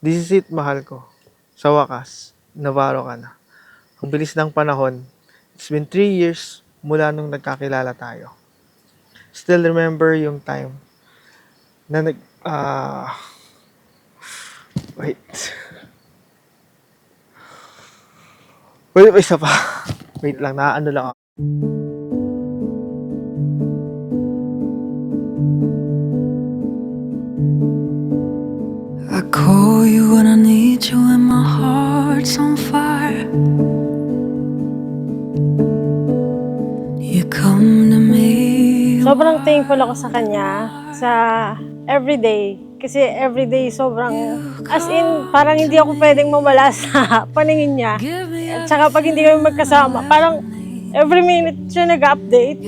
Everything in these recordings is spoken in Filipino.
This is it, mahal ko. Sa wakas, Navarro ka na. Ang bilis ng panahon. It's been 3 years mula nung nagkakilala tayo. Still remember yung time na wait. Pwede pa isa pa. Wait lang, naano lang ako. I call you when I need you and my heart's on fire. You come to me. Sobrang thankful ako sa kanya sa everyday. Kasi everyday sobrang, as in, parang hindi ako pwedeng mawala sa paningin niya. At saka pag hindi kami magkasama, parang every minute siya nag-update.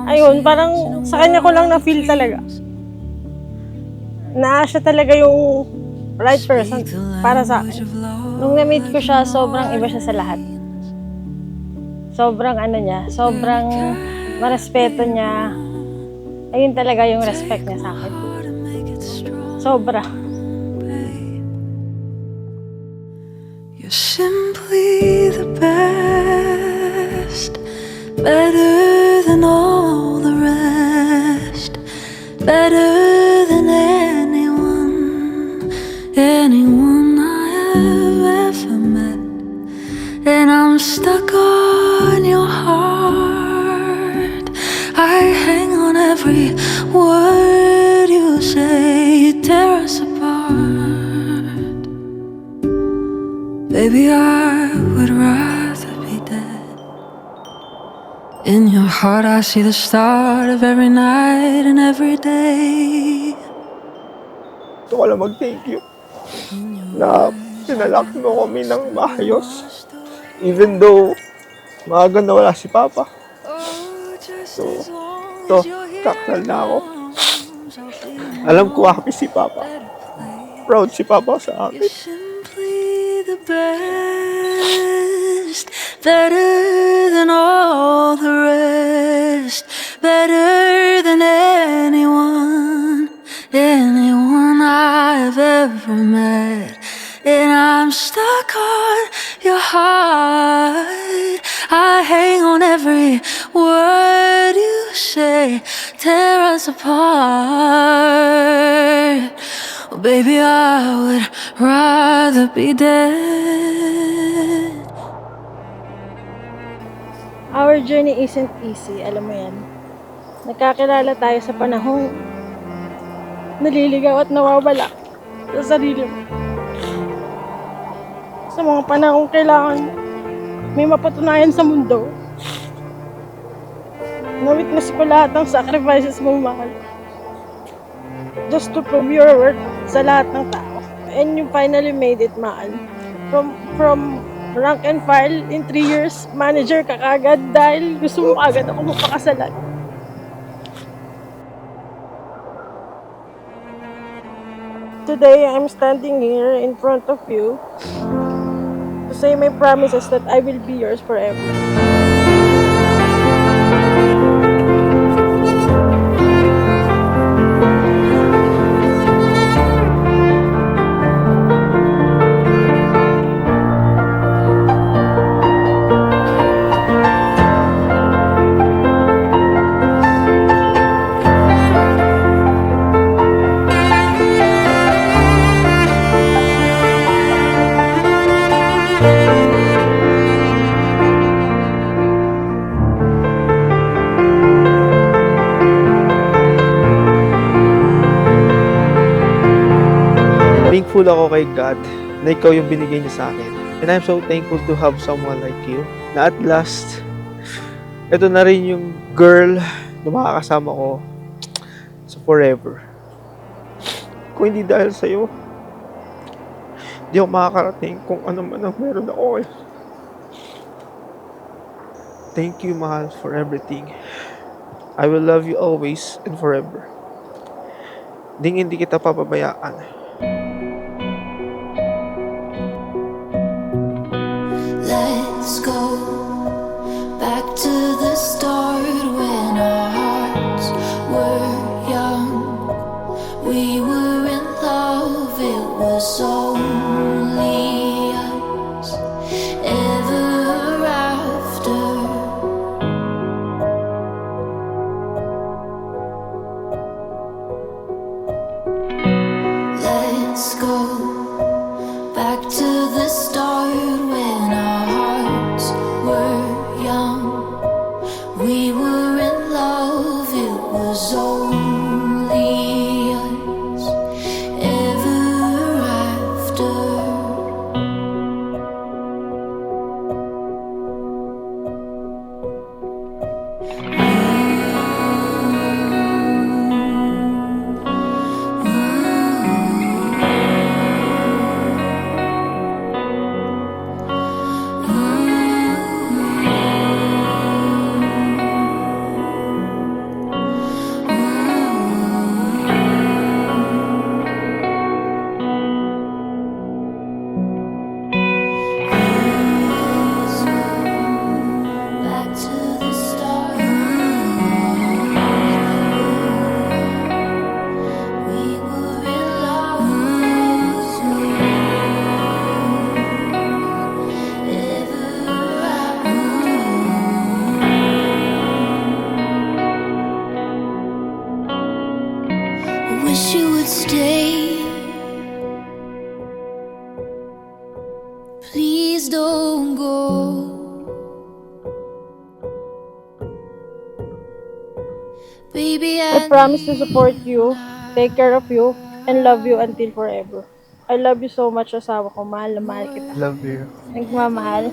Ayun, parang sa kanya ko lang na-feel talaga na siya talaga yung right person para sa akin. Nung na-meet ko siya, sobrang iba siya sa lahat. Sobrang sobrang marespeto niya. Ayun talaga yung respect niya sa akin. Sobra. You're simply the best, better than all the rest, better than anyone I have ever met. And I'm stuck on your heart. I hang on every word you say. You tear us apart. Baby, I would rather be dead. In your heart I see the start of every night and every day. Gusto ko lang mag-thank you na pinalak mo kami ng maayos. Even though maaga na wala si Papa. So, kakasal na ako. Alam ko happy si Papa. Proud si Papa sa akin. Simply the best, better than all the rest, better than anyone I've ever met. And I'm stuck on your heart. I hang on every word you say. Tear us apart. Oh, baby, I would rather be dead. Our journey isn't easy, alam mo yan. Nagkakilala tayo sa panahong naliligaw at nawawala sa sarili mo. Sa mga panahong kailangan may mapatunayan sa mundo. Na-witness ko lahat ng sacrifices mong mahal. Just to prove your worth sa lahat ng tao. And you finally made it, mahal. From rank and file in 3 years, manager ka kagad dahil gusto mo agad ako mapakasalan. Today, I'm standing here in front of you to say my promises that I will be yours forever. Thankful ako kay God na ikaw yung binigay niya sa akin. And I'm so thankful to have someone like you na at last, ito na rin yung girl na makakasama ko sa forever. Kung hindi dahil sa'yo, hindi ako makakarating kung ano man ang meron ako eh. Thank you, mahal, for everything. I will love you always and forever. Hindi kita papabayaan. Let's go back to the start when our hearts were young. We were in love. It was only us ever after. Let's go back to the start when our hearts were young. We were in love, it was only us ever after. Back to the start. We were in love, ever. Wish you would stay. Please don't go. Baby, I promise to support you, take care of you, and love you until forever. I love you so much, asawa ko. Mahal na mahal kita. Love you. Nagmamahal.